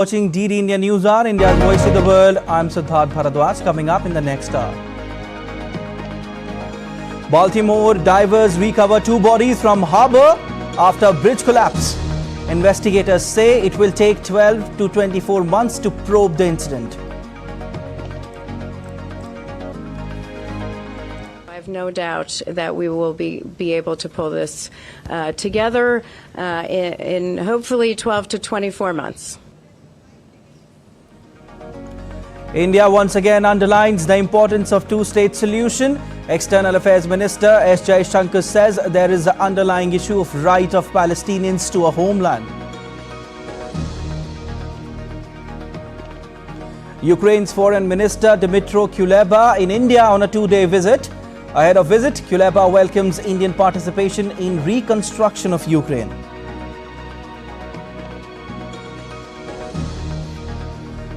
Watching DD India News Hour, India's Voice to the World. I'm Siddharth Bharadwaj. Coming up in the next hour. Baltimore divers recover 2 bodies from harbour after bridge collapse. Investigators say it will take 12 to 24 months to probe the incident. I have no doubt that we will be able to pull this together in hopefully 12 to 24 months. India once again underlines the importance of two-state solution. External Affairs Minister S Jaishankar says there is an underlying issue of right of Palestinians to a homeland. Ukraine's Foreign Minister Dmytro Kuleba in India on a 2-day visit. Ahead of visit, Kuleba welcomes Indian participation in reconstruction of Ukraine.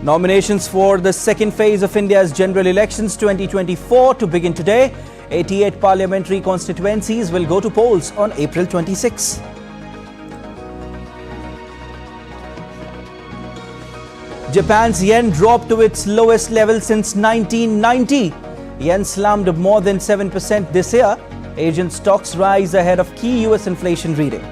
Nominations for the second phase of India's general elections 2024 to begin today. 88 parliamentary constituencies will go to polls on April 26. Japan's yen dropped to its lowest level since 1990. Yen slumped more than 7% this year. Asian stocks rise ahead of key US inflation reading.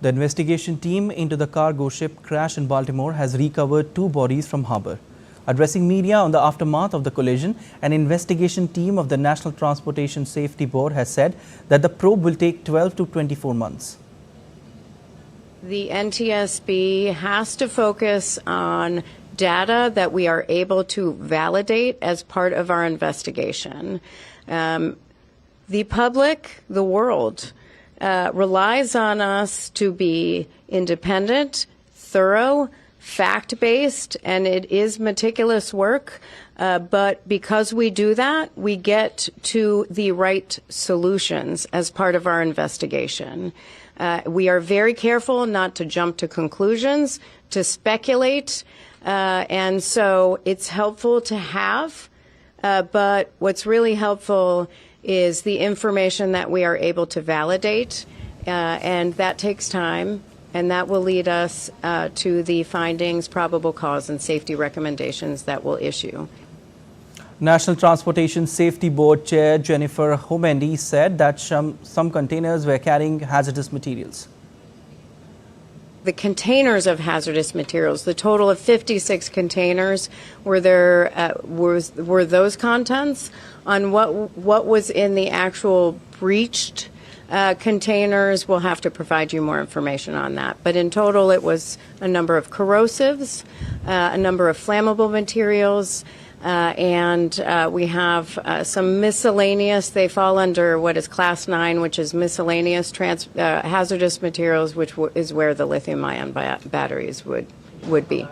The investigation team into the cargo ship crash in Baltimore has recovered 2 bodies from harbour. Addressing media on the aftermath of the collision, an investigation team of the National Transportation Safety Board has said that the probe will take 12 to 24 months. The NTSB has to focus on data that we are able to validate as part of our investigation. The public, the world, relies on us to be independent, thorough, fact-based, and it is meticulous work. But because we do that, we get to the right solutions as part of our investigation. We are very careful not to jump to conclusions, to speculate, and so it's helpful to have, but what's really helpful is the information that we are able to validate, and that takes time, and that will lead us to the findings, probable cause, and safety recommendations that we'll issue. National Transportation Safety Board Chair Jennifer Homendi said that some containers were carrying hazardous materials. The containers of hazardous materials, the total of 56 containers, were those contents? On what was in the actual breached containers, we'll have to provide you more information on that. But in total, it was a number of corrosives, a number of flammable materials, and we have some miscellaneous. They fall under what is Class 9, which is miscellaneous hazardous materials, which is where the lithium-ion batteries would be.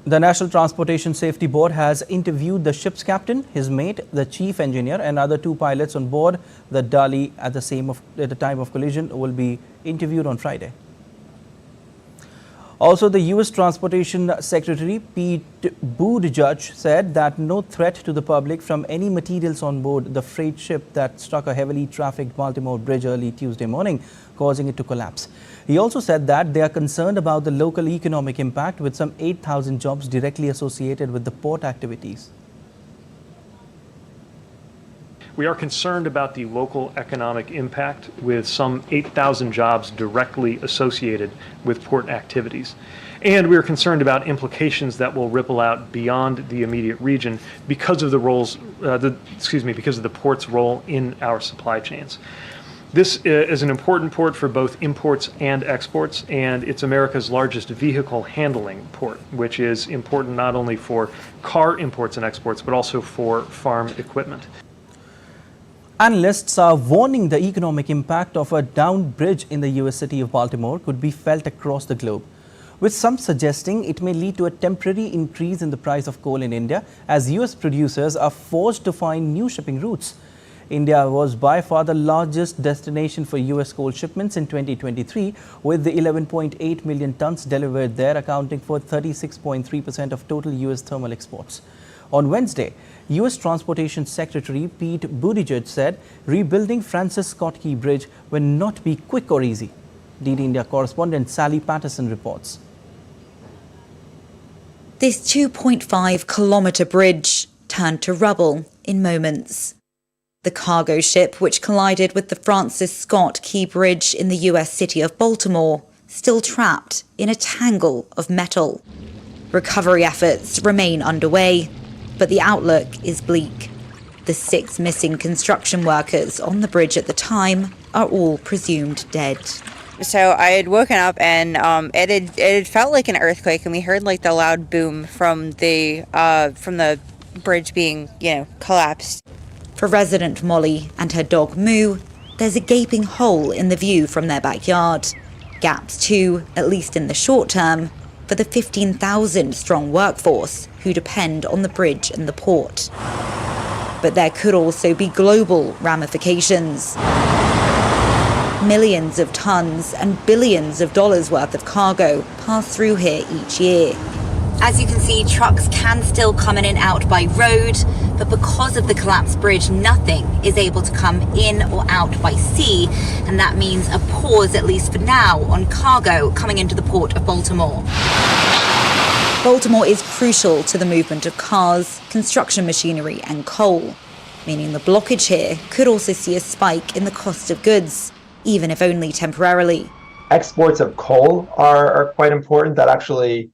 The National Transportation Safety Board has interviewed the ship's captain, his mate, the chief engineer, and other 2 pilots on board the Dali at the time of collision will be interviewed on Friday. Also, the U.S. Transportation Secretary Pete Buttigieg said that no threat to the public from any materials on board the freight ship that struck a heavily trafficked Baltimore bridge early Tuesday morning, causing it to collapse. He also said that they are concerned about the local economic impact, with some 8,000 jobs directly associated with the port activities. We are concerned about the local economic impact, with some 8,000 jobs directly associated with port activities. And we are concerned about implications that will ripple out beyond the immediate region because of because of the port's role in our supply chains. This is an important port for both imports and exports, and it's America's largest vehicle handling port, which is important not only for car imports and exports, but also for farm equipment. Analysts are warning the economic impact of a downed bridge in the U.S. city of Baltimore could be felt across the globe, with some suggesting it may lead to a temporary increase in the price of coal in India as U.S. producers are forced to find new shipping routes. India was by far the largest destination for US coal shipments in 2023, with the 11.8 million tons delivered there, accounting for 36.3% of total US thermal exports. On Wednesday, US Transportation Secretary Pete Buttigieg said rebuilding Francis Scott Key Bridge will not be quick or easy. DD India correspondent Sally Patterson reports. This 2.5-kilometre bridge turned to rubble in moments. The cargo ship, which collided with the Francis Scott Key Bridge in the US city of Baltimore, still trapped in a tangle of metal. Recovery efforts remain underway, but the outlook is bleak. The 6 missing construction workers on the bridge at the time are all presumed dead. So I had woken up and it had felt like an earthquake, and we heard like the loud boom from the bridge being, collapsed. For resident Molly and her dog Moo, there's a gaping hole in the view from their backyard. Gaps too, at least in the short term, for the 15,000-strong workforce who depend on the bridge and the port. But there could also be global ramifications. Millions of tons and billions of dollars worth of cargo pass through here each year. As you can see, trucks can still come in and out by road, but because of the collapsed bridge, nothing is able to come in or out by sea, and that means a pause, at least for now, on cargo coming into the port of Baltimore. Baltimore is crucial to the movement of cars, construction machinery and coal, meaning the blockage here could also see a spike in the cost of goods, even if only temporarily. Exports of coal are quite important. That actually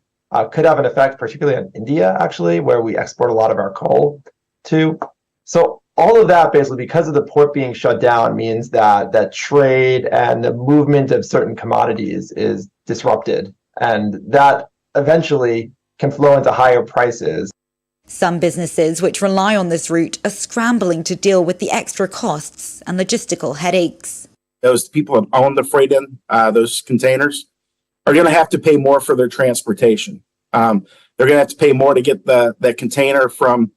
could have an effect, particularly on India, actually, where we export a lot of our coal to. So all of that, basically, because of the port being shut down, means that trade and the movement of certain commodities is disrupted. And that eventually can flow into higher prices. Some businesses which rely on this route are scrambling to deal with the extra costs and logistical headaches. Those people that own the freight in those containers are going to have to pay more for their transportation. They're going to have to pay more to get the container from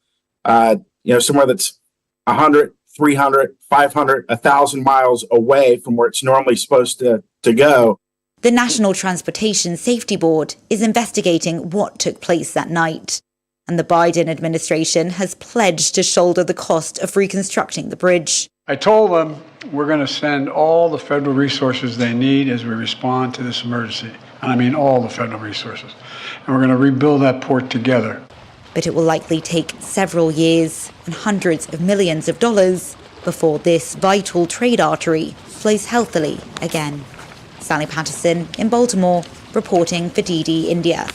somewhere that's 100, 300, 500, 1,000 miles away from where it's normally supposed to go. The National Transportation Safety Board is investigating what took place that night, and the Biden administration has pledged to shoulder the cost of reconstructing the bridge. I told them we're going to send all the federal resources they need as we respond to this emergency. And I mean all the federal resources. And we're going to rebuild that port together. But it will likely take several years and hundreds of millions of dollars before this vital trade artery flows healthily again. Sally Patterson in Baltimore, reporting for DD India.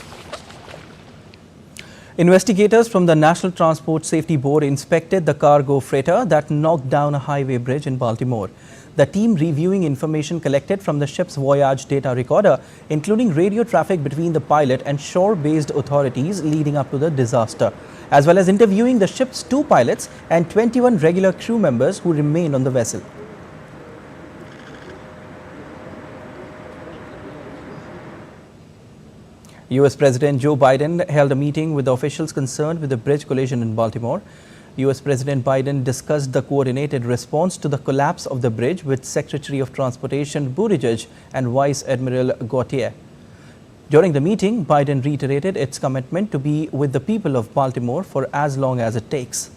Investigators from the National Transport Safety Board inspected the cargo freighter that knocked down a highway bridge in Baltimore. The team reviewing information collected from the ship's voyage data recorder, including radio traffic between the pilot and shore-based authorities leading up to the disaster, as well as interviewing the ship's 2 pilots and 21 regular crew members who remain on the vessel. US President Joe Biden held a meeting with the officials concerned with the bridge collision in Baltimore. US President Biden discussed the coordinated response to the collapse of the bridge with Secretary of Transportation Buttigieg and Vice Admiral Gautier. During the meeting, Biden reiterated its commitment to be with the people of Baltimore for as long as it takes.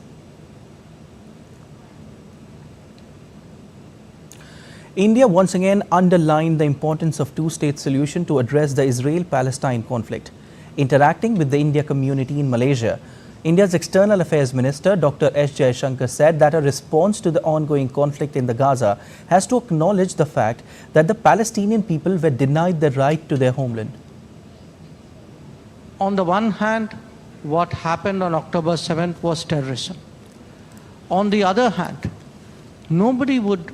India once again underlined the importance of two-state solution to address the Israel-Palestine conflict. Interacting with the India community in Malaysia, India's External Affairs Minister Dr. S. Jaishankar said that a response to the ongoing conflict in the Gaza has to acknowledge the fact that the Palestinian people were denied the right to their homeland. On the one hand, what happened on October 7th was terrorism. On the other hand, nobody would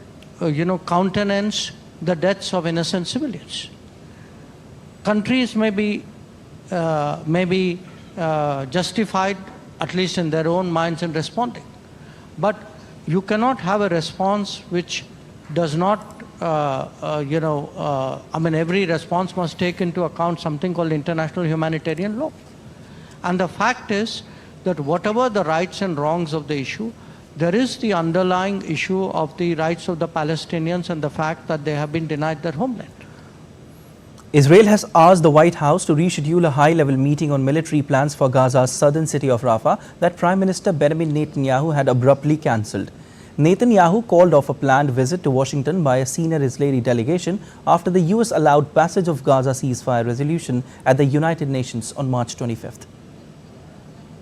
countenance the deaths of innocent civilians. Countries may be justified, at least in their own minds, in responding. But you cannot have a response which does not, every response must take into account something called international humanitarian law. And the fact is that whatever the rights and wrongs of the issue, there is the underlying issue of the rights of the Palestinians and the fact that they have been denied their homeland. Israel has asked the White House to reschedule a high-level meeting on military plans for Gaza's southern city of Rafah that Prime Minister Benjamin Netanyahu had abruptly cancelled. Netanyahu called off a planned visit to Washington by a senior Israeli delegation after the US allowed passage of Gaza ceasefire resolution at the United Nations on March 25th.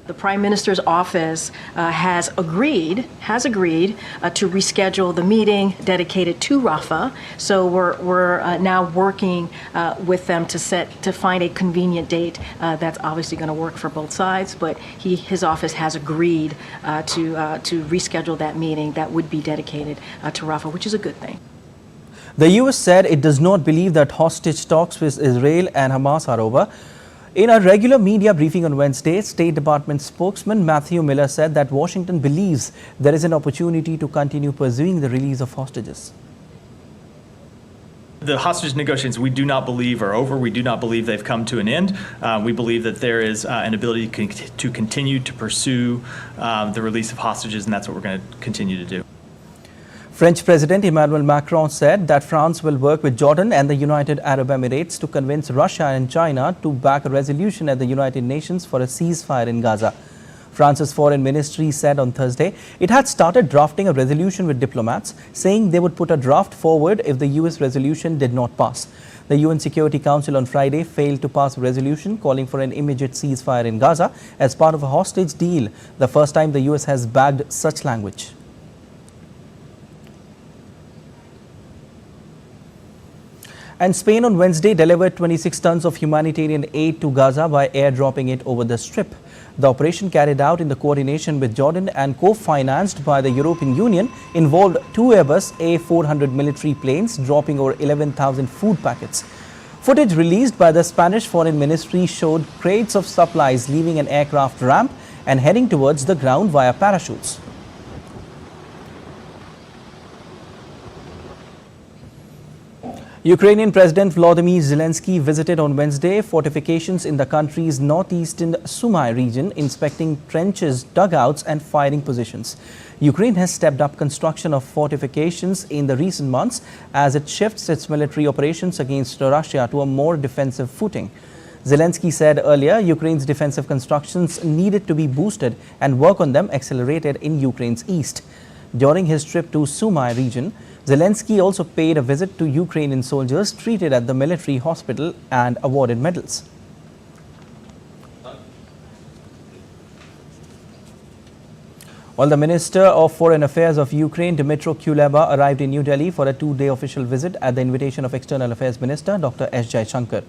The Prime Minister's office has agreed to reschedule the meeting dedicated to Rafah. So we're now working with them to find a convenient date that's obviously going to work for both sides. But his office has agreed to reschedule that meeting that would be dedicated to Rafah, which is a good thing. The US said it does not believe that hostage talks with Israel and Hamas are over. In a regular media briefing on Wednesday, State Department spokesman Matthew Miller said that Washington believes there is an opportunity to continue pursuing the release of hostages. The hostage negotiations we do not believe are over. We do not believe they've come to an end. We believe that there is an ability to continue to pursue the release of hostages, and that's what we're going to continue to do. French President Emmanuel Macron said that France will work with Jordan and the United Arab Emirates to convince Russia and China to back a resolution at the United Nations for a ceasefire in Gaza. France's foreign ministry said on Thursday it had started drafting a resolution with diplomats, saying they would put a draft forward if the US resolution did not pass. The UN Security Council on Friday failed to pass a resolution calling for an immediate ceasefire in Gaza as part of a hostage deal, the first time the US has backed such language. And Spain on Wednesday delivered 26 tons of humanitarian aid to Gaza by airdropping it over the Strip. The operation, carried out in the coordination with Jordan and co-financed by the European Union, involved two Airbus A400 military planes dropping over 11,000 food packets. Footage released by the Spanish Foreign Ministry showed crates of supplies leaving an aircraft ramp and heading towards the ground via parachutes. Ukrainian President Volodymyr Zelensky visited on Wednesday fortifications in the country's northeastern Sumy region, inspecting trenches, dugouts and firing positions. Ukraine has stepped up construction of fortifications in the recent months as it shifts its military operations against Russia to a more defensive footing. Zelensky said earlier Ukraine's defensive constructions needed to be boosted and work on them accelerated in Ukraine's east. During his trip to Sumy region, Zelensky also paid a visit to Ukrainian soldiers treated at the military hospital and awarded medals. While the Minister of Foreign Affairs of Ukraine, Dmytro Kuleba, arrived in New Delhi for a two-day official visit at the invitation of External Affairs Minister Dr. S. Jaishankar.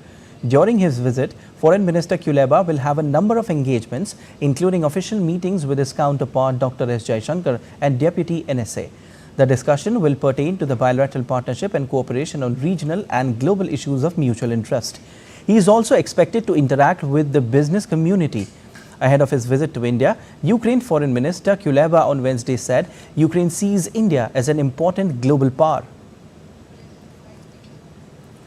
During his visit, Foreign Minister Kuleba will have a number of engagements, including official meetings with his counterpart Dr. S. Jaishankar and Deputy NSA. The discussion will pertain to the bilateral partnership and cooperation on regional and global issues of mutual interest. He is also expected to interact with the business community. Ahead of his visit to India, Ukraine Foreign Minister Kuleba on Wednesday said Ukraine sees India as an important global power.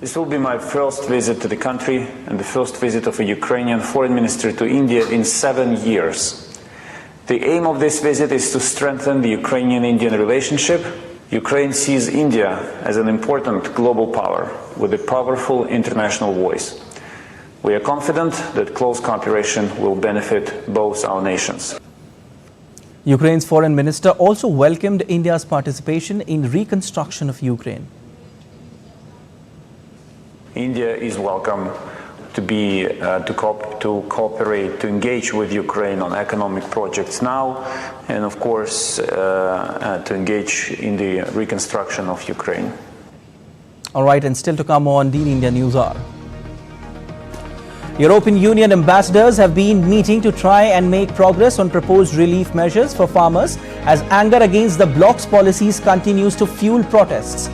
This will be my first visit to the country and the first visit of a Ukrainian foreign minister to India in 7 years. The aim of this visit is to strengthen the Ukrainian-Indian relationship. Ukraine sees India as an important global power with a powerful international voice. We are confident that close cooperation will benefit both our nations. Ukraine's foreign minister also welcomed India's participation in reconstruction of Ukraine. India is welcome to cooperate, to engage with Ukraine on economic projects now, and of course to engage in the reconstruction of Ukraine. All right, and still to come on DN India News Hour. European Union ambassadors have been meeting to try and make progress on proposed relief measures for farmers as anger against the bloc's policies continues to fuel protests.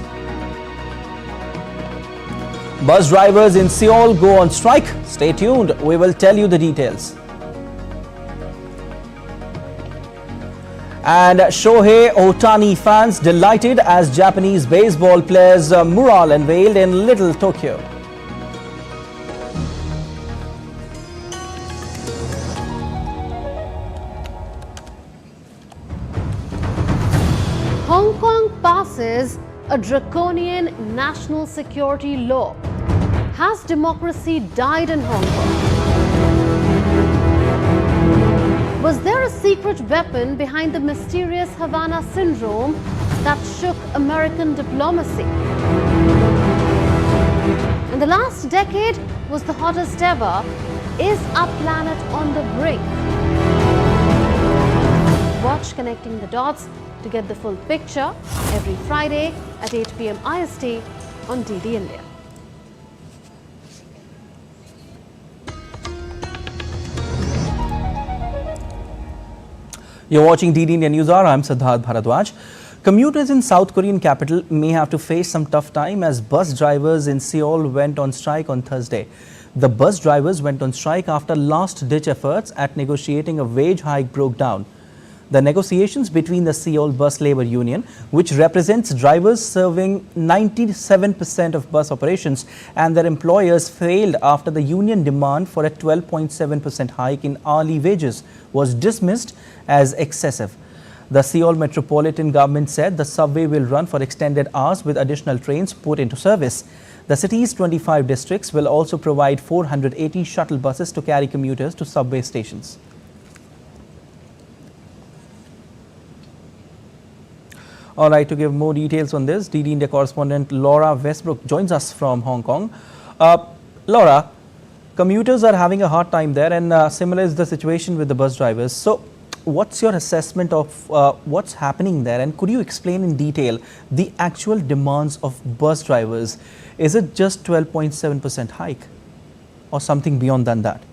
Bus drivers in Seoul go on strike. Stay tuned. We will tell you the details. And Shohei Ohtani fans delighted as Japanese baseball players' mural unveiled in Little Tokyo. Kong passes a draconian national security law. Has democracy died in Hong Kong? Was there a secret weapon behind the mysterious Havana syndrome that shook American diplomacy? And the last decade was the hottest ever. Is our planet on the brink? Watch Connecting the Dots to get the full picture every Friday at 8 p.m. IST on DD India. You're watching DD India News Hour. I'm Siddharth Bharadwaj. Commuters in South Korean capital may have to face some tough time as bus drivers in Seoul went on strike on Thursday. The bus drivers went on strike after last-ditch efforts at negotiating a wage hike broke down. The negotiations between the Seoul Bus Labour Union, which represents drivers serving 97% of bus operations, and their employers failed after the union demand for a 12.7% hike in hourly wages was dismissed as excessive. The Seoul Metropolitan Government said the subway will run for extended hours with additional trains put into service. The city's 25 districts will also provide 480 shuttle buses to carry commuters to subway stations. All right, to give more details on this, DD India correspondent Laura Westbrook joins us from Hong Kong. Laura, commuters are having a hard time there, and similar is the situation with the bus drivers. So, what's your assessment of what's happening there, and could you explain in detail the actual demands of bus drivers? Is it just 12.7% hike or something beyond than that?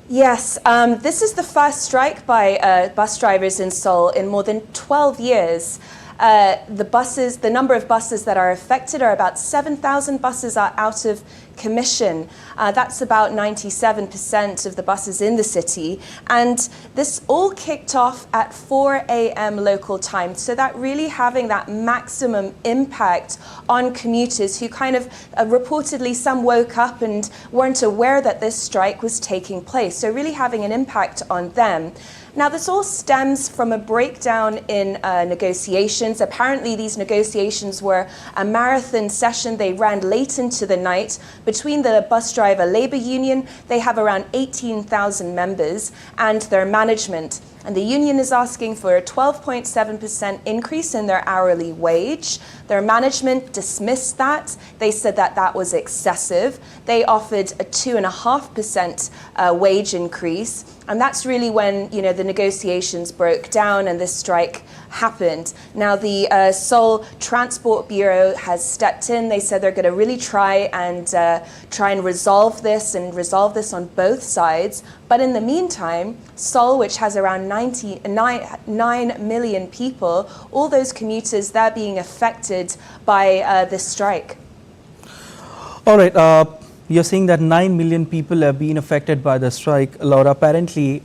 Yes, this is the first strike by bus drivers in Seoul in more than 12 years. The number of buses that are affected are about 7,000 buses are out of commission. That's about 97% of the buses in the city. And this all kicked off at 4 a.m. local time. So that really having that maximum impact on commuters who kind of reportedly some woke up and weren't aware that this strike was taking place. So really having an impact on them. Now, this all stems from a breakdown in negotiations. Apparently, these negotiations were a marathon session. They ran late into the night. Between the bus driver labor union, they have around 18,000 members, and their management. And the union is asking for a 12.7% increase in their hourly wage. Their management dismissed that. They said that that was excessive. They offered a 2.5% wage increase. And that's really when, you know, the negotiations broke down and this strike happened. Now, the Seoul Transport Bureau has stepped in. They said they're going to really try and resolve this on both sides. But in the meantime, Seoul, which has around 9 million people, all those commuters, they're being affected by this strike. All right. You're saying that 9 million people have been affected by the strike. Laura, apparently,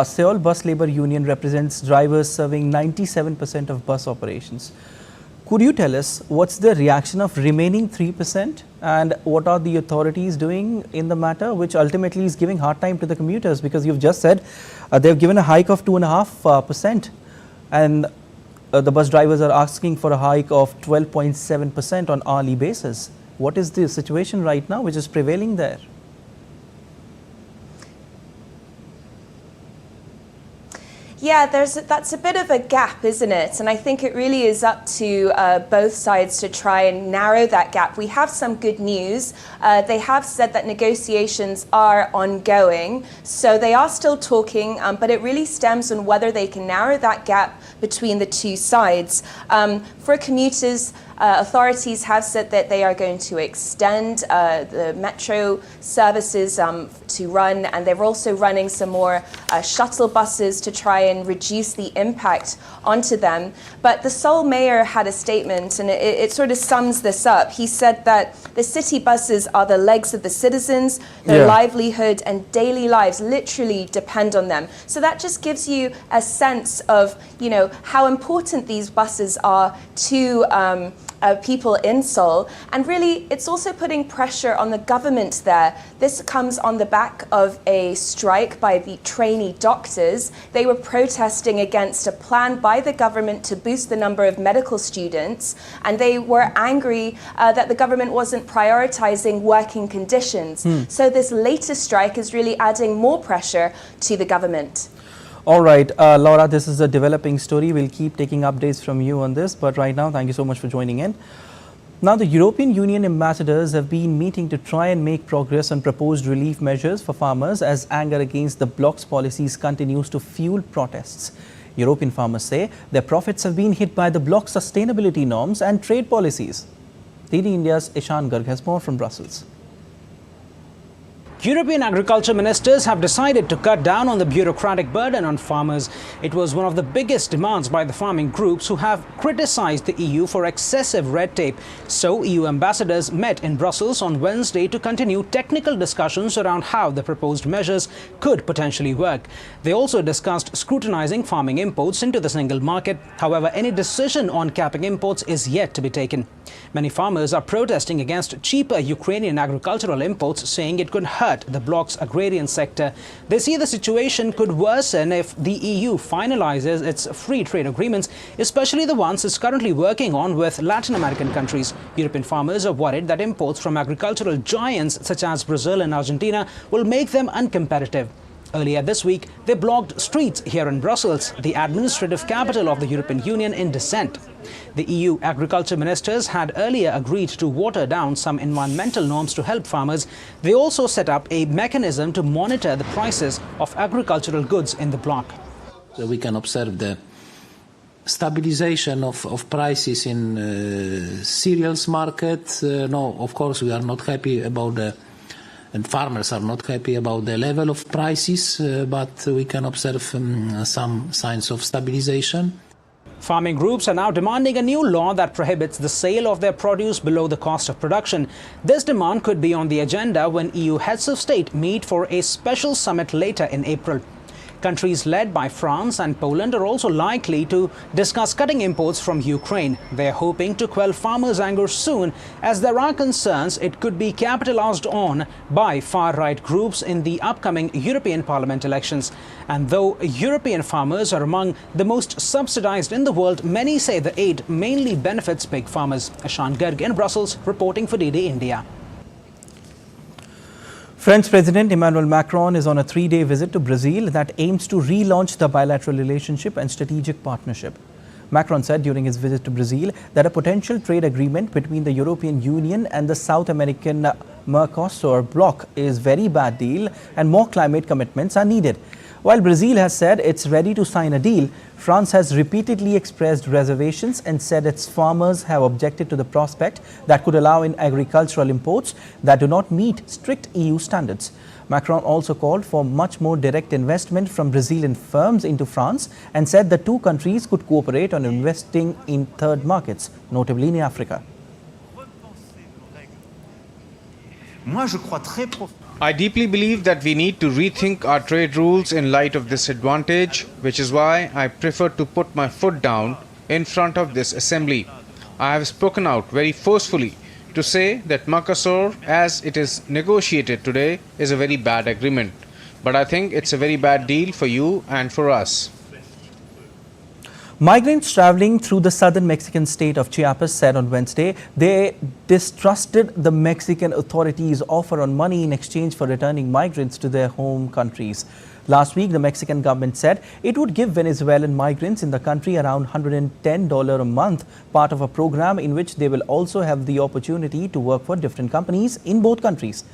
Seoul Bus Labour Union represents drivers serving 97% of bus operations. Could you tell us what's the reaction of remaining 3% and what are the authorities doing in the matter, which ultimately is giving hard time to the commuters? Because you've just said they've given a hike of 2.5% and the bus drivers are asking for a hike of 12.7% on hourly basis. What is the situation right now which is prevailing there? Yeah, that's a bit of a gap, isn't it? And I think it really is up to both sides to try and narrow that gap. We have some good news. They have said that negotiations are ongoing, so they are still talking, but it really stems on whether they can narrow that gap between the two sides. For commuters, authorities have said that they are going to extend the metro services to run, and they're also running some more shuttle buses to try and reduce the impact onto them. But the Seoul mayor had a statement, and it sort of sums this up. He said that the city buses are the legs of the citizens, their livelihood and daily lives literally depend on them. So that just gives you a sense of, you know, how important these buses are to people in Seoul. And really, it's also putting pressure on the government there. This comes on the back of a strike by the trainee doctors. They were protesting against a plan by the government to boost the number of medical students, and they were angry that the government wasn't prioritizing working conditions. So this latest strike is really adding more pressure to the government. All right, Laura, this is a developing story. We'll keep taking updates from you on this. But right now, thank you so much for joining in. Now, the European Union ambassadors have been meeting to try and make progress on proposed relief measures for farmers as anger against the bloc's policies continues to fuel protests. European farmers say their profits have been hit by the bloc's sustainability norms and trade policies. DD India's Ishan Garg has more from Brussels. European agriculture ministers have decided to cut down on the bureaucratic burden on farmers. It was one of the biggest demands by the farming groups who have criticized the EU for excessive red tape. So EU ambassadors met in Brussels on Wednesday to continue technical discussions around how the proposed measures could potentially work. They also discussed scrutinizing farming imports into the single market. However, any decision on capping imports is yet to be taken. Many farmers are protesting against cheaper Ukrainian agricultural imports, saying it could hurt the bloc's agrarian sector. They see the situation could worsen if the EU finalizes its free trade agreements, especially the ones it's currently working on with Latin American countries. European farmers are worried that imports from agricultural giants such as Brazil and Argentina will make them uncompetitive. Earlier this week, they blocked streets here in Brussels, the administrative capital of the European Union, in dissent. The EU agriculture ministers had earlier agreed to water down some environmental norms to help farmers. They also set up a mechanism to monitor the prices of agricultural goods in the bloc. So we can observe the stabilization of prices in cereals market. No, of course, we are not happy about and farmers are not happy about the level of prices, but we can observe some signs of stabilization. Farming groups are now demanding a new law that prohibits the sale of their produce below the cost of production. This demand could be on the agenda when EU heads of state meet for a special summit later in April. Countries led by France and Poland are also likely to discuss cutting imports from Ukraine. They are hoping to quell farmers' anger soon, as there are concerns it could be capitalized on by far-right groups in the upcoming European Parliament elections. And though European farmers are among the most subsidized in the world, many say the aid mainly benefits big farmers. Ishan Garg in Brussels, reporting for DD India. French President Emmanuel Macron is on a 3-day visit to Brazil that aims to relaunch the bilateral relationship and strategic partnership. Macron said during his visit to Brazil that a potential trade agreement between the European Union and the South American Mercosur bloc is a very bad deal and more climate commitments are needed. While Brazil has said it's ready to sign a deal, France has repeatedly expressed reservations and said its farmers have objected to the prospect that could allow in agricultural imports that do not meet strict EU standards. Macron also called for much more direct investment from Brazilian firms into France and said the two countries could cooperate on investing in third markets, notably in Africa. I deeply believe that we need to rethink our trade rules in light of this advantage, which is why I prefer to put my foot down in front of this assembly. I have spoken out very forcefully to say that Mercosur, as it is negotiated today, is a very bad agreement. But I think it's a very bad deal for you and for us. Migrants traveling through the southern Mexican state of Chiapas said on Wednesday they distrusted the Mexican authorities' offer on money in exchange for returning migrants to their home countries. Last week, the Mexican government said it would give Venezuelan migrants in the country around $110 a month, part of a program in which they will also have the opportunity to work for different companies in both countries.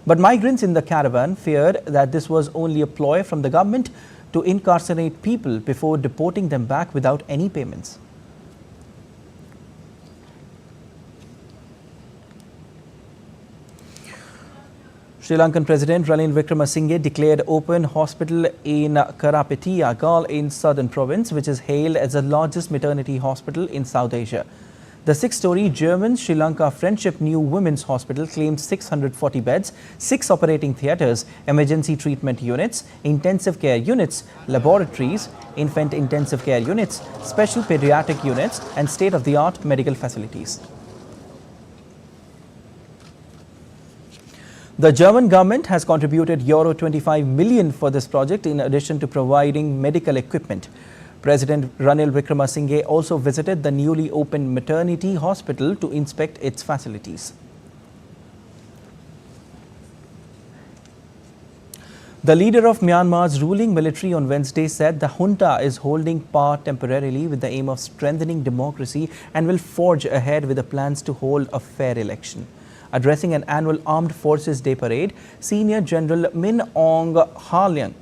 But migrants in the caravan feared that this was only a ploy from the government to incarcerate people before deporting them back without any payments. Sri Lankan President Ranil Wickremesinghe declared open hospital in Karapetiya, Galle in southern province, which is hailed as the largest maternity hospital in South Asia. The 6-story German-Sri Lanka Friendship New Women's Hospital claims 640 beds, 6 operating theatres, emergency treatment units, intensive care units, laboratories, infant intensive care units, special pediatric units and state-of-the-art medical facilities. The German government has contributed Euro 25 million for this project in addition to providing medical equipment. President Ranil Wickremesinghe also visited the newly opened maternity hospital to inspect its facilities. The leader of Myanmar's ruling military on Wednesday said the junta is holding power temporarily with the aim of strengthening democracy and will forge ahead with the plans to hold a fair election. Addressing an annual Armed Forces Day parade, Senior General Min Aung Hlaing,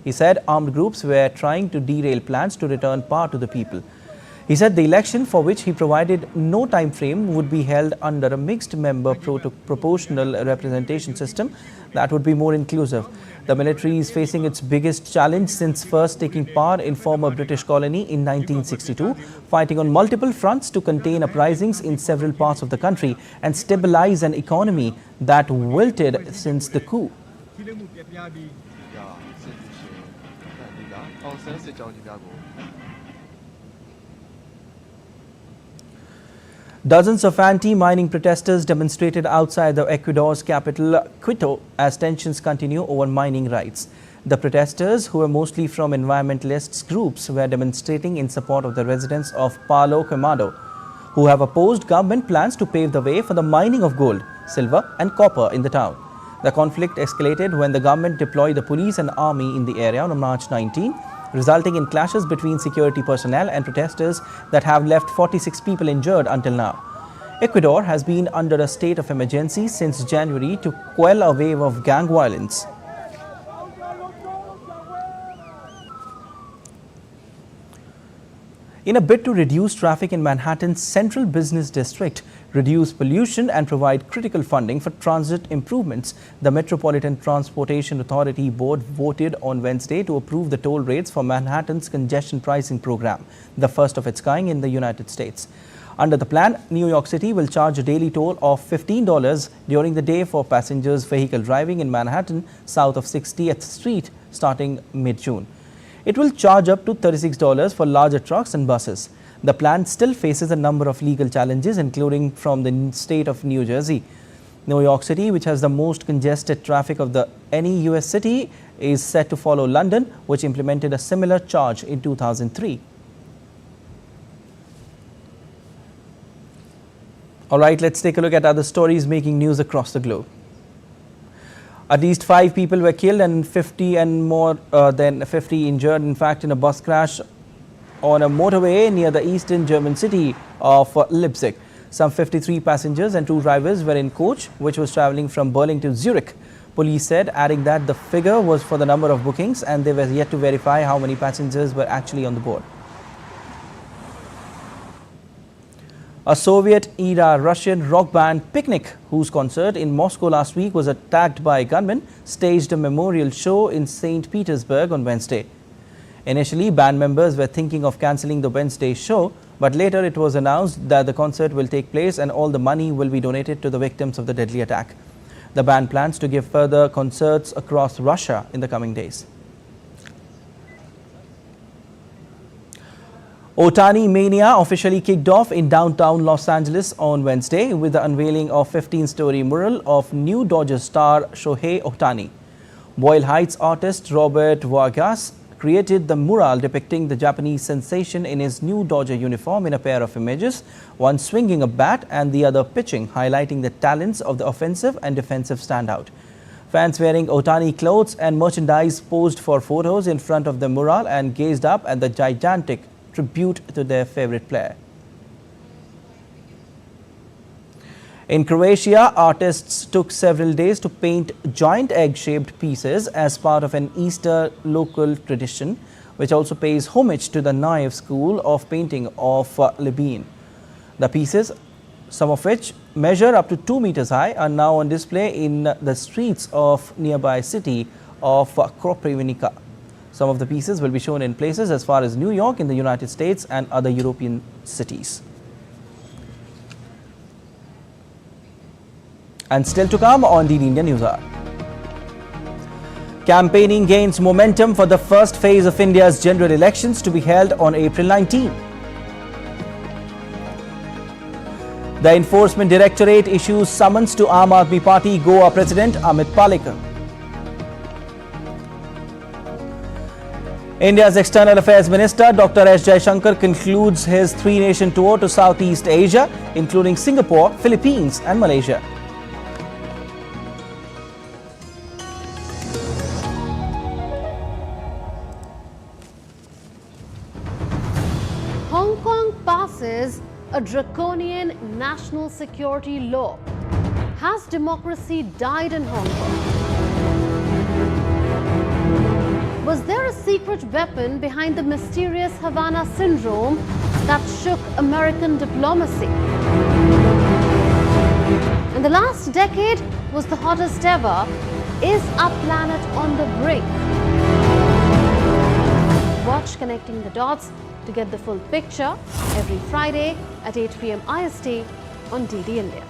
he said armed groups were trying to derail plans to return power to the people. He said the election, for which he provided no time frame, would be held under a mixed member proportional representation system that would be more inclusive. The military is facing its biggest challenge since first taking power in former British colony in 1962, fighting on multiple fronts to contain uprisings in several parts of the country and stabilize an economy that wilted since the coup. Dozens of anti-mining protesters demonstrated outside the Ecuador's capital, Quito, as tensions continue over mining rights. The protesters, who were mostly from environmentalist groups, were demonstrating in support of the residents of Palo Quemado, who have opposed government plans to pave the way for the mining of gold, silver and copper in the town. The conflict escalated when the government deployed the police and army in the area on March 19, resulting in clashes between security personnel and protesters that have left 46 people injured until now. Ecuador has been under a state of emergency since January to quell a wave of gang violence. In a bid to reduce traffic in Manhattan's central business district, reduce pollution and provide critical funding for transit improvements, the Metropolitan Transportation Authority Board voted on Wednesday to approve the toll rates for Manhattan's congestion pricing program, the first of its kind in the United States. Under the plan, New York City will charge a daily toll of $15 during the day for passengers vehicle driving in Manhattan south of 60th Street starting mid-June. It will charge up to $36 for larger trucks and buses. The plan still faces a number of legal challenges, including from the state of New Jersey. New York City, which has the most congested traffic of any US city, is set to follow London, which implemented a similar charge in 2003. All right, let's take a look at other stories making news across the globe. At least 5 people were killed and 50 injured, in fact, in a bus crash on a motorway near the eastern German city of Leipzig. Some 53 passengers and 2 drivers were in coach, which was traveling from Berlin to Zurich. Police said, adding that the figure was for the number of bookings and they were yet to verify how many passengers were actually on the board. A Soviet-era Russian rock band Picnic, whose concert in Moscow last week was attacked by gunmen, staged a memorial show in St. Petersburg on Wednesday. Initially, band members were thinking of cancelling the Wednesday show, but later it was announced that the concert will take place and all the money will be donated to the victims of the deadly attack. The band plans to give further concerts across Russia in the coming days. Ohtani mania officially kicked off in downtown Los Angeles on Wednesday with the unveiling of 15-story mural of new Dodgers star Shohei Ohtani. Boyle Heights artist Robert Vargas created the mural depicting the Japanese sensation in his new Dodger uniform in a pair of images, one swinging a bat and the other pitching, highlighting the talents of the offensive and defensive standout. Fans wearing Ohtani clothes and merchandise posed for photos in front of the mural and gazed up at the gigantic tribute to their favorite player. In Croatia, artists took several days to paint giant egg-shaped pieces as part of an Easter local tradition, which also pays homage to the naive school of painting of Libyan. The pieces, some of which measure up to 2 meters high, are now on display in the streets of nearby city of Koprivnica. Some of the pieces will be shown in places as far as New York in the United States and other European cities. And still to come on DD India News Hour. Campaigning gains momentum for the first phase of India's general elections to be held on April 19. The Enforcement Directorate issues summons to Aam Aadmi Party Goa President Amit Palekar. India's External Affairs Minister Dr. S Jaishankar concludes his three-nation tour to Southeast Asia, including Singapore, Philippines and Malaysia. Hong Kong passes a draconian national security law. Has democracy died in Hong Kong? Was there a secret weapon behind the mysterious Havana syndrome that shook American diplomacy? And the last decade was the hottest ever. Is our planet on the brink? Watch Connecting the Dots to get the full picture every Friday at 8 p.m. IST on DD India.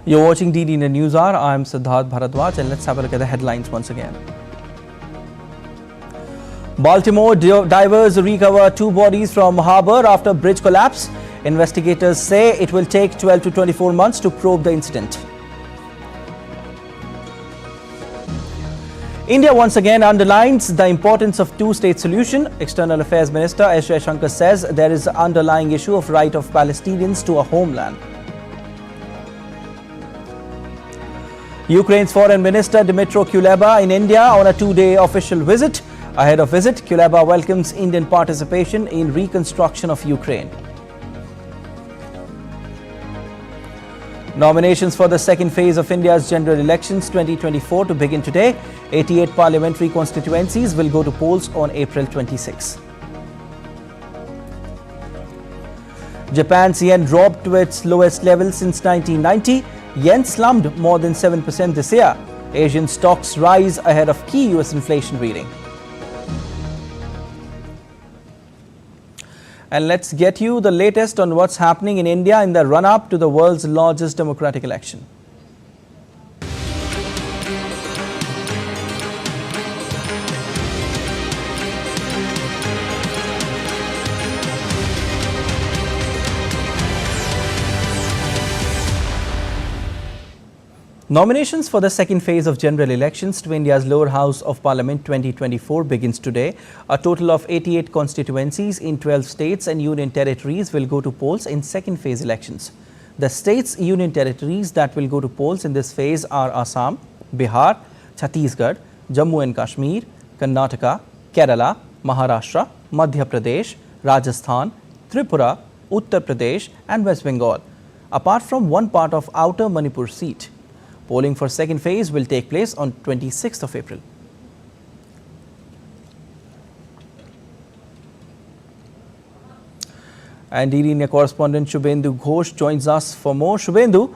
You're watching DD India News Hour. I'm Siddharth Bharadwaj and let's have a look at the headlines once again. Baltimore divers recover 2 bodies from harbour after bridge collapse. Investigators say it will take 12 to 24 months to probe the incident. India once again underlines the importance of two-state solution. External Affairs Minister S Jaishankar says there is an underlying issue of right of Palestinians to a homeland. Ukraine's Foreign Minister Dmytro Kuleba in India on a 2-day official visit. Ahead of visit, Kuleba welcomes Indian participation in reconstruction of Ukraine. Nominations for the second phase of India's general elections 2024 to begin today. 88 parliamentary constituencies will go to polls on April 26. Japan's yen dropped to its lowest level since 1990. Yen slumped more than 7% this year. Asian stocks rise ahead of key US inflation reading. And let's get you the latest on what's happening in India in the run-up to the world's largest democratic election. Nominations for the second phase of general elections to India's lower house of Parliament 2024 begins today. A total of 88 constituencies in 12 states and union territories will go to polls in second phase elections. The states, union territories that will go to polls in this phase are Assam, Bihar, Chhattisgarh, Jammu and Kashmir, Karnataka, Kerala, Maharashtra, Madhya Pradesh, Rajasthan, Tripura, Uttar Pradesh and West Bengal, apart from one part of Outer Manipur seat. Polling for second phase will take place on 26th of April. And DD India correspondent Shubhendu Ghosh joins us for more. Shubhendu,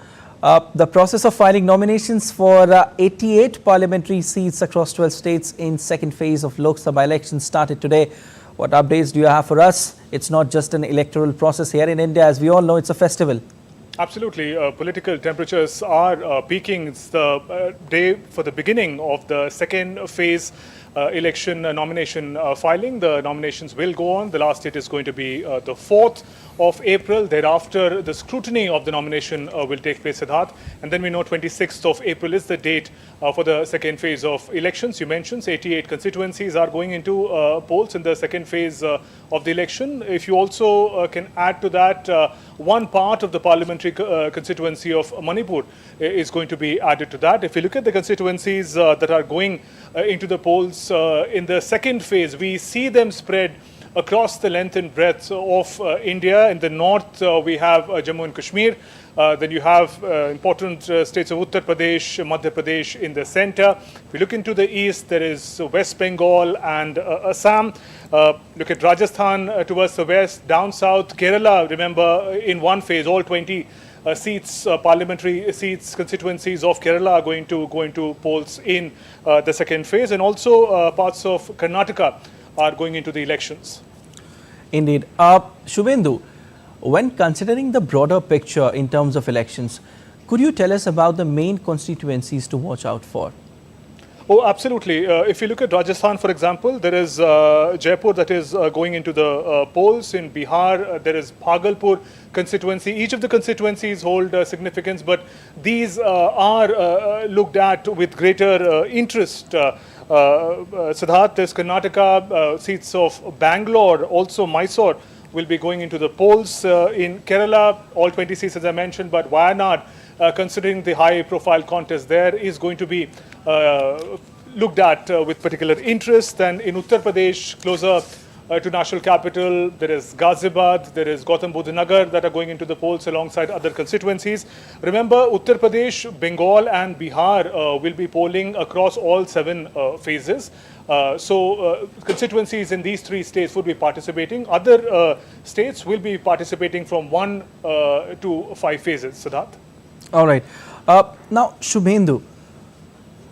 the process of filing nominations for 88 parliamentary seats across 12 states in second phase of Lok Sabha elections started today. What updates do you have for us? It's not just an electoral process here in India. As we all know, it's a festival. Absolutely. Political temperatures are peaking. It's the day for the beginning of the second phase election nomination filing. The nominations will go on. The last date is going to be the 4th of April. Thereafter, the scrutiny of the nomination will take place, Siddharth. And then we know 26th of April is the date for the second phase of elections. You mentioned 88 constituencies are going into polls in the second phase of the election. If you also can add to that, one part of the parliamentary constituency of Manipur is going to be added to that. If you look at the constituencies that are going into the polls in the second phase, we see them spread across the length and breadth of India. In the north, we have Jammu and Kashmir. Then you have important states of Uttar Pradesh, Madhya Pradesh in the center. If we look into the east, there is West Bengal and Assam. Look at Rajasthan towards the west. Down south, Kerala, remember, in one phase, all 20 seats, parliamentary seats, constituencies of Kerala are going to go into polls in the second phase. And also parts of Karnataka are going into the elections. Indeed. Shubhendu, when considering the broader picture in terms of elections, could you tell us about the main constituencies to watch out for? Oh, absolutely. If you look at Rajasthan, for example, there is Jaipur that is going into the polls. In Bihar, there is Bhagalpur constituency. Each of the constituencies hold significance, but these are looked at with greater interest. Siddharth, there's Karnataka, seats of Bangalore, also Mysore will be going into the polls. In Kerala, all 20 seats as I mentioned, but Wayanad, considering the high profile contest there, is going to be looked at with particular interest. And in Uttar Pradesh, closer to national capital, there is Ghaziabad, there is Gautam Budh Nagar that are going into the polls alongside other constituencies. Remember, Uttar Pradesh, Bengal and Bihar will be polling across all 7 phases. So constituencies in these 3 states would be participating. Other states will be participating from 1 to 5 phases. Siddharth? All right. Now, Shubhendu,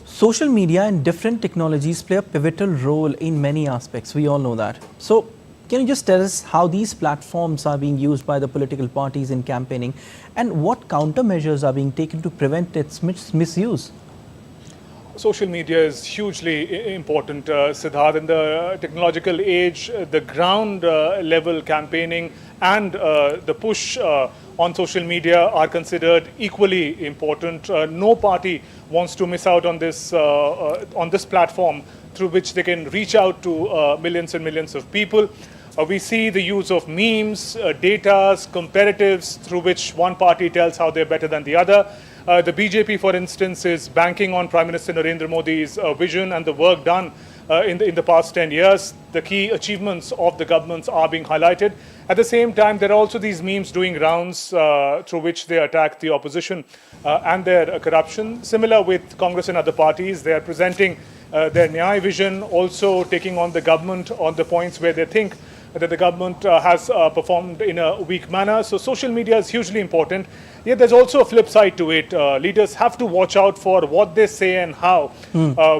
social media and different technologies play a pivotal role in many aspects. We all know that. So, can you just tell us how these platforms are being used by the political parties in campaigning and what countermeasures are being taken to prevent its misuse? Social media is hugely important, Siddharth. In the technological age, the ground level campaigning and the push on social media are considered equally important. No party wants to miss out on this platform through which they can reach out to millions and millions of people. We see the use of memes, data, comparatives through which one party tells how they're better than the other. The BJP, for instance, is banking on Prime Minister Narendra Modi's vision and the work done in the past 10 years. The key achievements of the governments are being highlighted. At the same time, there are also these memes doing rounds through which they attack the opposition and their corruption. Similar with Congress and other parties, they are presenting their Nyaya vision, also taking on the government on the points where they think that the government has performed in a weak manner. So social media is hugely important. Yet there's also a flip side to it. Leaders have to watch out for what they say and how.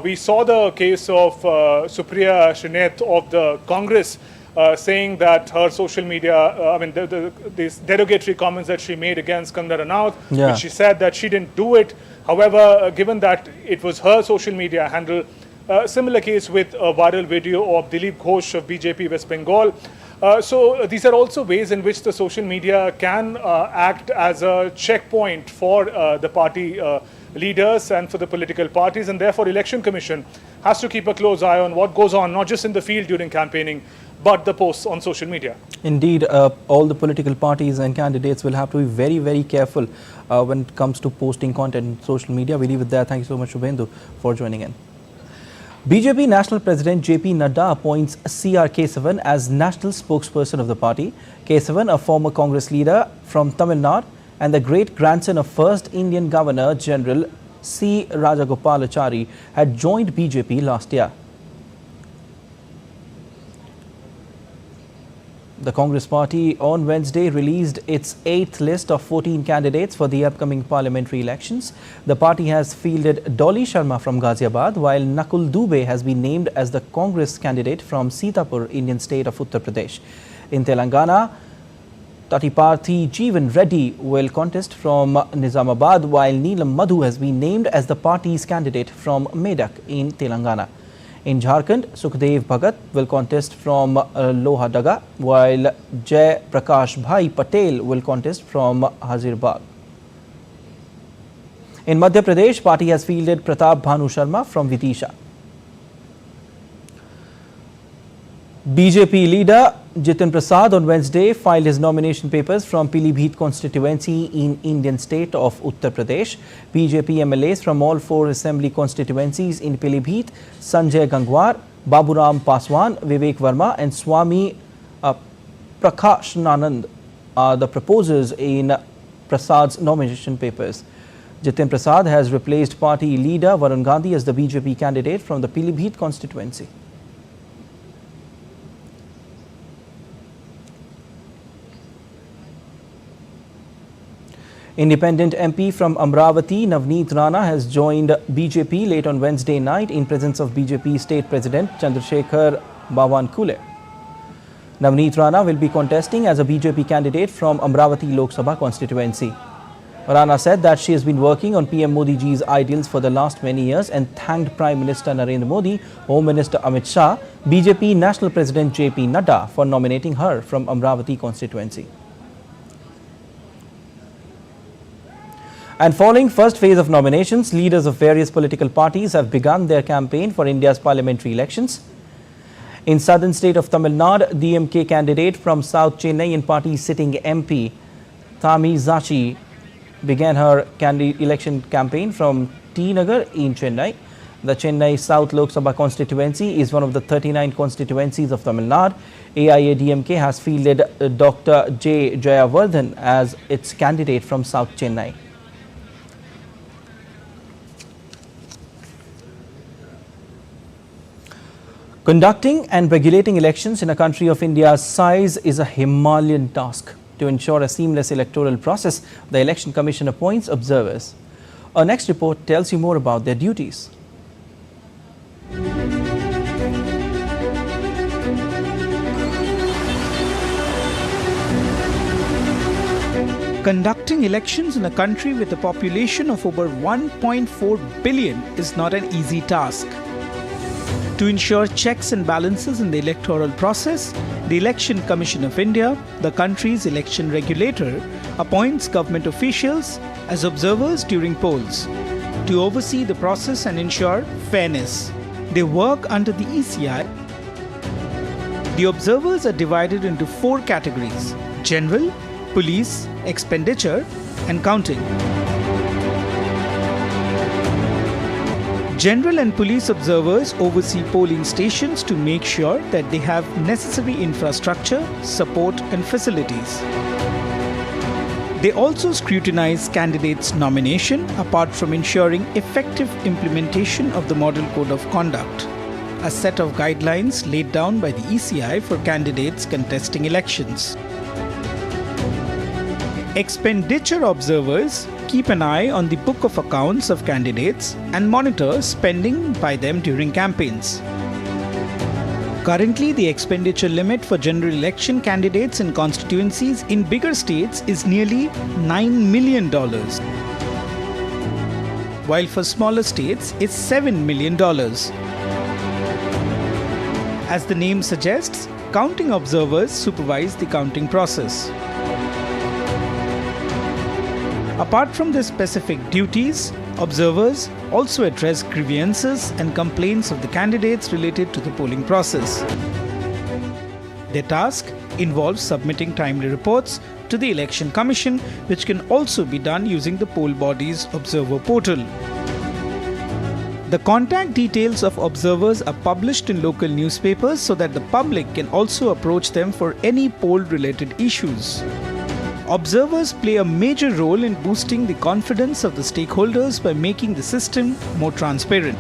We saw the case of Supriya Shrineth of the Congress saying that her social media, these derogatory comments that she made against Kangana Ranaut, which she said that she didn't do it. However, given that it was her social media handle, similar case with a viral video of Dilip Ghosh of BJP West Bengal. So these are also ways in which the social media can act as a checkpoint for the party leaders and for the political parties, and therefore Election Commission has to keep a close eye on what goes on, not just in the field during campaigning, but the posts on social media. Indeed, all the political parties and candidates will have to be very, very careful when it comes to posting content on social media. We leave it there. Thank you so much, Shubhendu, for joining in. BJP National President JP Nadda appoints CR Kesavan as national spokesperson of the party. Kesavan, a former Congress leader from Tamil Nadu and the great-grandson of first Indian Governor General C. Rajagopalachari, had joined BJP last year. The Congress party on Wednesday released its 8th list of 14 candidates for the upcoming parliamentary elections. The party has fielded Dolly Sharma from Ghaziabad, while Nakul Dubey has been named as the Congress candidate from Sitapur, Indian state of Uttar Pradesh. In Telangana, Tatiparthi Jeevan Reddy will contest from Nizamabad, while Neelam Madhu has been named as the party's candidate from Medak in Telangana. In Jharkhand, Sukhdev Bhagat will contest from Lohadaga, while Jai Prakash Bhai Patel will contest from Hazirbagh. In Madhya Pradesh, party has fielded Pratap Bhanu Sharma from Vidisha. BJP leader Jitin Prasad on Wednesday filed his nomination papers from Pilibhit constituency in Indian state of Uttar Pradesh. BJP MLAs from all 4 assembly constituencies in Pilibhit, Sanjay Gangwar, Baburam Paswan, Vivek Verma and Swami Prakash Nanand are the proposers in Prasad's nomination papers. Jitin Prasad has replaced party leader Varun Gandhi as the BJP candidate from the Pilibhit constituency. Independent MP from Amravati, Navneet Rana, has joined BJP late on Wednesday night in presence of BJP State President Chandrasekhar Bawankule. Navneet Rana will be contesting as a BJP candidate from Amravati Lok Sabha constituency. Rana said that she has been working on PM Modi ji's ideals for the last many years and thanked Prime Minister Narendra Modi, Home Minister Amit Shah, BJP National President JP Nadda for nominating her from Amravati constituency. And following first phase of nominations, leaders of various political parties have begun their campaign for India's parliamentary elections. In southern state of Tamil Nadu, DMK candidate from South Chennai and party sitting MP Thamizachi began her election campaign from T Nagar in Chennai. The Chennai South Lok Sabha constituency is one of the 39 constituencies of Tamil Nadu. AIADMK has fielded Dr. J. Jayawardhan as its candidate from South Chennai. Conducting and regulating elections in a country of India's size is a Himalayan task. To ensure a seamless electoral process, the Election Commission appoints observers. Our next report tells you more about their duties. Conducting elections in a country with a population of over 1.4 billion is not an easy task. To ensure checks and balances in the electoral process, the Election Commission of India, the country's election regulator, appoints government officials as observers during polls to oversee the process and ensure fairness. They work under the ECI. The observers are divided into 4 categories: general, police, expenditure, and counting. General and police observers oversee polling stations to make sure that they have necessary infrastructure, support, and facilities. They also scrutinize candidates' nomination, apart from ensuring effective implementation of the Model Code of Conduct, a set of guidelines laid down by the ECI for candidates contesting elections. Expenditure observers keep an eye on the book of accounts of candidates and monitor spending by them during campaigns. Currently, the expenditure limit for general election candidates in constituencies in bigger states is nearly $9 million, while for smaller states it's $7 million. As the name suggests, counting observers supervise the counting process. Apart from their specific duties, observers also address grievances and complaints of the candidates related to the polling process. Their task involves submitting timely reports to the Election Commission, which can also be done using the poll body's observer portal. The contact details of observers are published in local newspapers so that the public can also approach them for any poll-related issues. Observers play a major role in boosting the confidence of the stakeholders by making the system more transparent.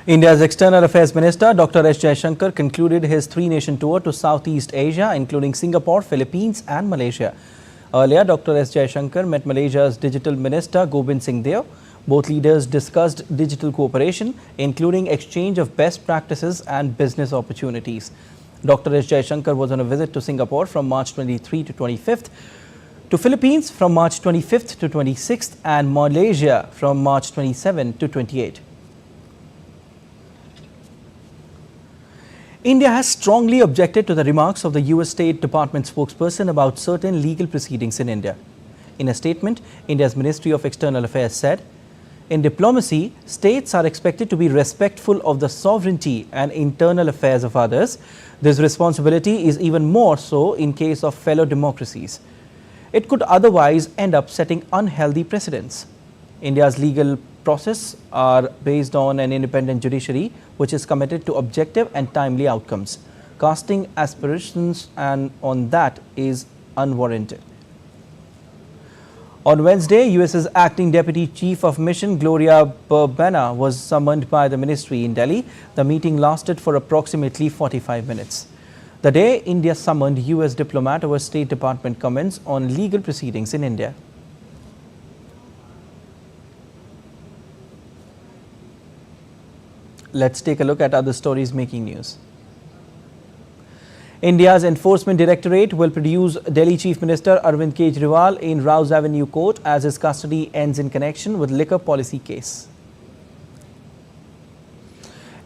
India's External Affairs Minister Dr. S. Jaishankar concluded his 3-nation tour to Southeast Asia, including Singapore, Philippines and Malaysia. Earlier, Dr. S. Jaishankar met Malaysia's Digital Minister Gobind Singh Deo. Both leaders discussed digital cooperation, including exchange of best practices and business opportunities. Dr. S. Jaishankar was on a visit to Singapore from March 23 to 25th, to Philippines from March 25th to 26th, and Malaysia from March 27 to 28. India has strongly objected to the remarks of the US State Department spokesperson about certain legal proceedings in India. In a statement, India's Ministry of External Affairs said, "In diplomacy, states are expected to be respectful of the sovereignty and internal affairs of others. This responsibility is even more so in case of fellow democracies. It could otherwise end up setting unhealthy precedents. India's legal process are based on an independent judiciary which is committed to objective and timely outcomes. Casting aspirations on that is unwarranted." On Wednesday, US's acting Deputy Chief of Mission Gloria Burbana was summoned by the ministry in Delhi. The meeting lasted for approximately 45 minutes. The day India summoned US diplomat over State Department comments on legal proceedings in India. Let's take a look at other stories making news. India's Enforcement Directorate will produce Delhi Chief Minister Arvind Kejriwal in Rouse Avenue Court as his custody ends in connection with liquor policy case.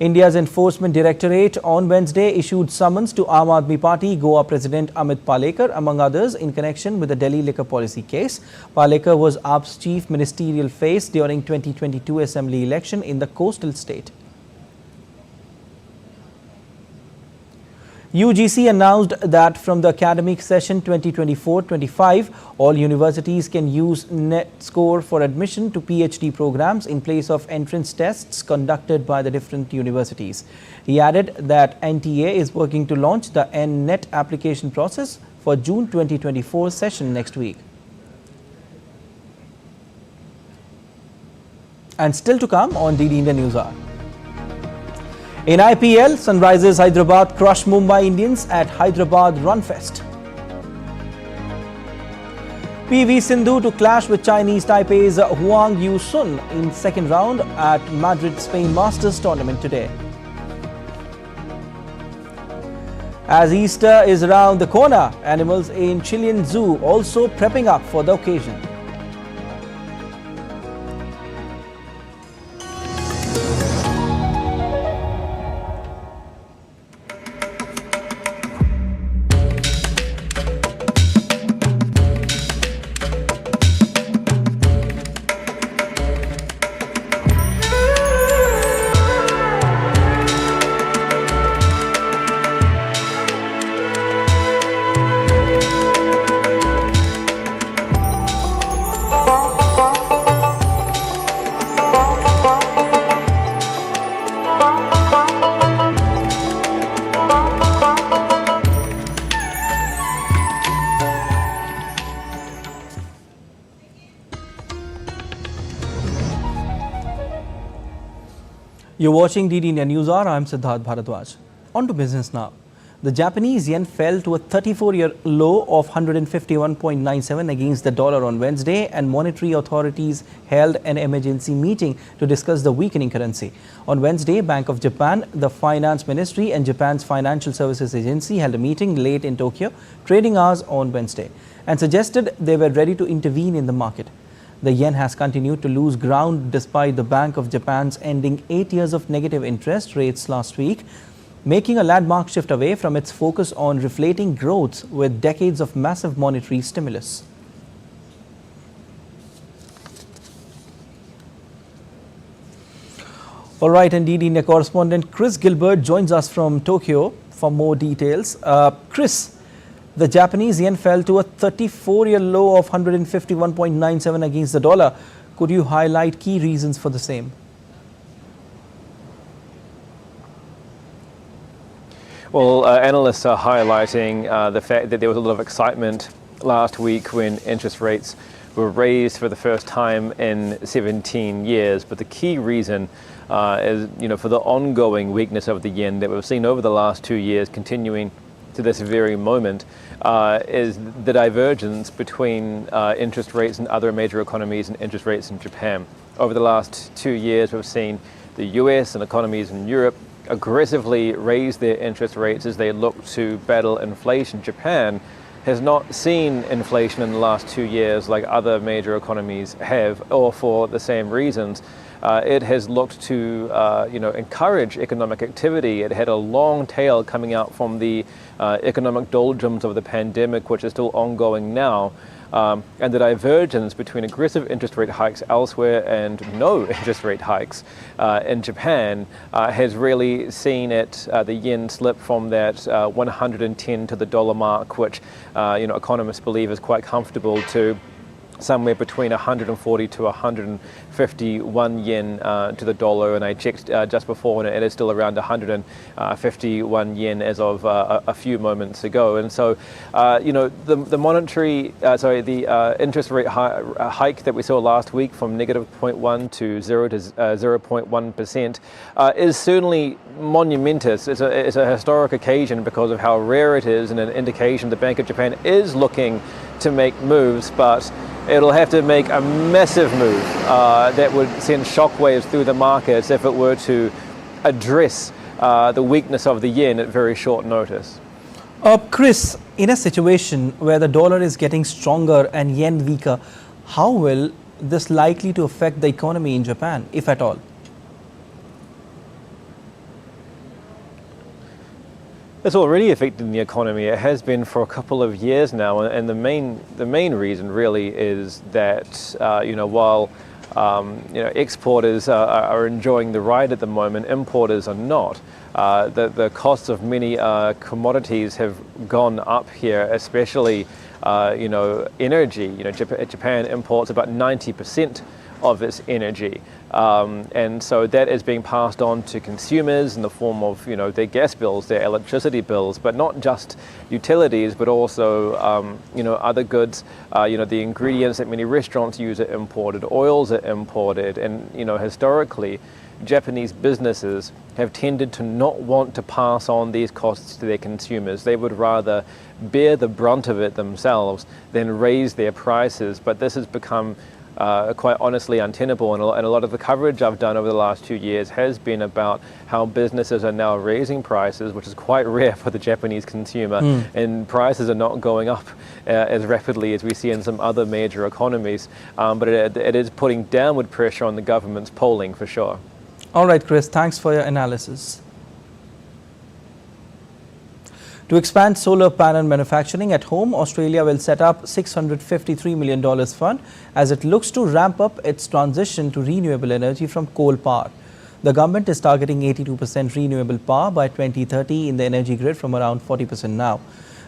India's Enforcement Directorate on Wednesday issued summons to Aam Aadmi Party Goa President Amit Palekar, among others, in connection with the Delhi liquor policy case. Palekar was AAP's chief ministerial face during 2022 assembly election in the coastal state. UGC announced that from the academic session 2024-25, all universities can use net score for admission to PhD programs in place of entrance tests conducted by the different universities. He added that NTA is working to launch the NNet application process for June 2024 session next week. And still to come on DD India News Hour. In IPL, Sunrisers Hyderabad crushed Mumbai Indians at Hyderabad Runfest. PV Sindhu to clash with Chinese Taipei's Huang Yusun in second round at Madrid Spain Masters tournament today. As Easter is around the corner, animals in Chilean Zoo also prepping up for the occasion. You're watching DD India News Hour. I'm Siddharth Bharadwaj. On to business now. The Japanese yen fell to a 34-year low of 151.97 against the dollar on Wednesday, and monetary authorities held an emergency meeting to discuss the weakening currency. On Wednesday, Bank of Japan, the Finance Ministry and Japan's Financial Services Agency held a meeting late in Tokyo, trading hours on Wednesday, and suggested they were ready to intervene in the market. The yen has continued to lose ground despite the Bank of Japan's ending 8 years of negative interest rates last week, making a landmark shift away from its focus on reflating growth with decades of massive monetary stimulus. All right, and DD India correspondent Chris Gilbert joins us from Tokyo for more details. Chris, the Japanese yen fell to a 34-year low of 151.97 against the dollar. Could you highlight key reasons for the same? Well, analysts are highlighting the fact that there was a lot of excitement last week when interest rates were raised for the first time in 17 years. But the key reason is, for the ongoing weakness of the yen that we've seen over the last 2 years, continuing to this very moment, is the divergence between interest rates in other major economies and interest rates in Japan. Over the last 2 years, we've seen the US and economies in Europe aggressively raise their interest rates as they look to battle inflation. Japan has not seen inflation in the last 2 years like other major economies have, or for the same reasons. It has looked to encourage economic activity. It had a long tail coming out from the economic doldrums of the pandemic, which is still ongoing now. And the divergence between aggressive interest rate hikes elsewhere and no interest rate hikes in Japan has really seen the yen slip from that 110 to the dollar mark, which economists believe is quite comfortable, to somewhere between 140 to 151 yen to the dollar, and I checked just before, and it is still around 151 yen as of a few moments ago. And so, the interest rate hike that we saw last week from negative 0.1 to 0.1% is certainly monumentous. It's a historic occasion because of how rare it is, and an indication the Bank of Japan is looking to make moves, but it'll have to make a massive move that would send shockwaves through the markets if it were to address the weakness of the yen at very short notice. Chris, in a situation where the dollar is getting stronger and yen weaker, how will this likely to affect the economy in Japan, if at all? It's already affecting the economy. It has been for a couple of years now, and the main reason really is that while exporters are enjoying the ride at the moment, importers are not. The costs of many commodities have gone up here, especially energy. Japan imports about 90% of its energy. And so that is being passed on to consumers in the form of, their gas bills, their electricity bills, but not just utilities, but also, other goods. The ingredients that many restaurants use are imported, oils are imported, and, historically, Japanese businesses have tended to not want to pass on these costs to their consumers. They would rather bear the brunt of it themselves than raise their prices. But this has become quite honestly untenable, and a lot of the coverage I've done over the last 2 years has been about how businesses are now raising prices, which is quite rare for the Japanese consumer, and prices are not going up as rapidly as we see in some other major economies, but it is putting downward pressure on the government's polling for sure. All right, Chris, thanks for your analysis. To expand solar panel manufacturing at home, Australia will set up $653 million fund as it looks to ramp up its transition to renewable energy from coal power. The government is targeting 82% renewable power by 2030 in the energy grid from around 40% now.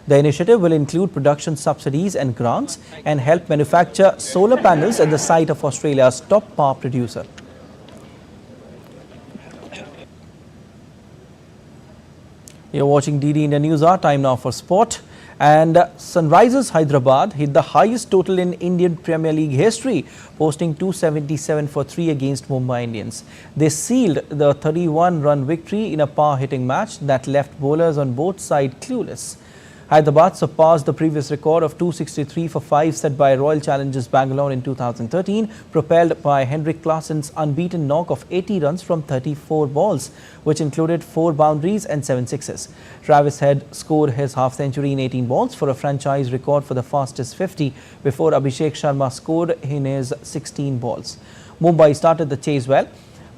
The initiative will include production subsidies and grants and help manufacture solar panels at the site of Australia's top power producer. You're watching DD India News Hour. Time now for sport. And Sunrisers Hyderabad hit the highest total in Indian Premier League history, posting 277 for 3 against Mumbai Indians. They sealed the 31-run victory in a power-hitting match that left bowlers on both sides clueless. Hyderabad surpassed the previous record of 263 for 5 set by Royal Challengers Bangalore in 2013, propelled by Henrik Klaasen's unbeaten knock of 80 runs from 34 balls, which included 4 boundaries and 7 sixes. Travis Head scored his half-century in 18 balls for a franchise record for the fastest 50 before Abhishek Sharma scored in his 16 balls. Mumbai started the chase well,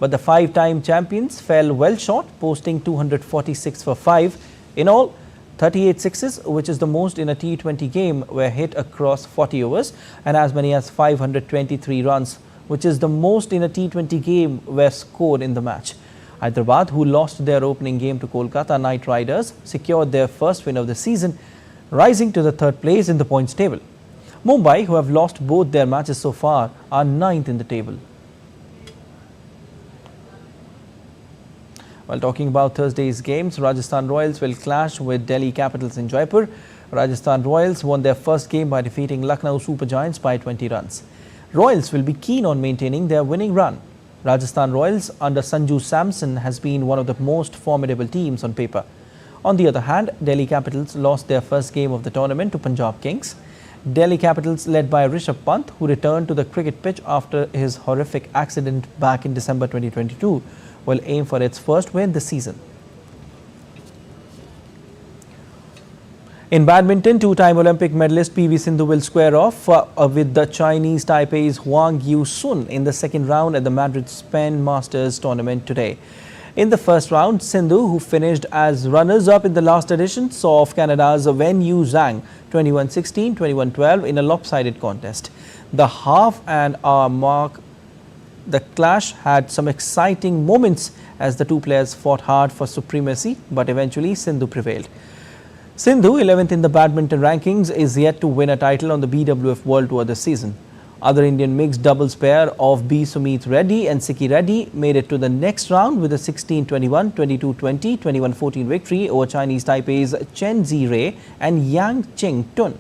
but the 5-time champions fell well short, posting 246 for 5. In all, 38 sixes, which is the most in a T20 game, were hit across 40 overs, and as many as 523 runs, which is the most in a T20 game, were scored in the match. Hyderabad, who lost their opening game to Kolkata Knight Riders, secured their first win of the season, rising to the 3rd place in the points table. Mumbai, who have lost both their matches so far, are 9th in the table. While talking about Thursday's games, Rajasthan Royals will clash with Delhi Capitals in Jaipur. Rajasthan Royals won their first game by defeating Lucknow Super Giants by 20 runs. Royals will be keen on maintaining their winning run. Rajasthan Royals under Sanju Samson has been one of the most formidable teams on paper. On the other hand, Delhi Capitals lost their first game of the tournament to Punjab Kings. Delhi Capitals, led by Rishabh Pant, who returned to the cricket pitch after his horrific accident back in December 2022, will aim for its first win this season. In badminton, 2-time Olympic medalist PV Sindhu will square off with the Chinese Taipei's Huang Yu-sun in the second round at the Madrid Spain Masters tournament today. In the first round, Sindhu, who finished as runners-up in the last edition, saw off Canada's Wen Yu Zhang 21-16, 21-12 in a lopsided contest. The half-an-hour mark, the clash had some exciting moments as the two players fought hard for supremacy, but eventually Sindhu prevailed. Sindhu, 11th in the badminton rankings, is yet to win a title on the BWF World Tour this season. Other Indian mixed doubles pair of B. Sumit Reddy and Sikki Reddy made it to the next round with a 16-21, 22-20, 21-14 victory over Chinese Taipei's Chen Zirei and Yang Cheng Tun.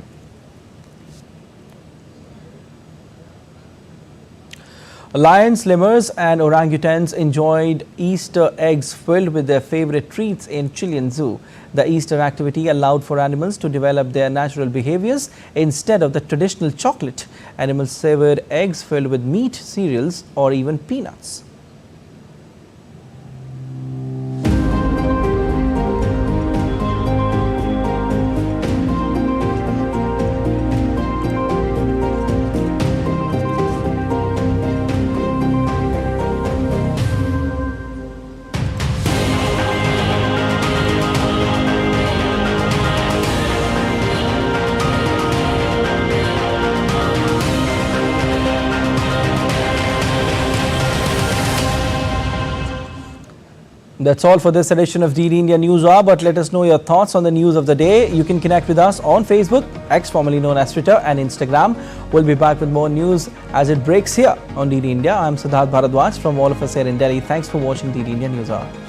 Lions, lemurs and orangutans enjoyed Easter eggs filled with their favorite treats in Chilean Zoo. The Easter activity allowed for animals to develop their natural behaviors instead of the traditional chocolate. Animals savored eggs filled with meat, cereals or even peanuts. That's all for this edition of DD India News Hour, but let us know your thoughts on the news of the day. You can connect with us on Facebook, X formerly known as Twitter, and Instagram. We'll be back with more news as it breaks here on DD India. I'm Siddharth Bharadwaj from all of us here in Delhi. Thanks for watching DD India News Hour.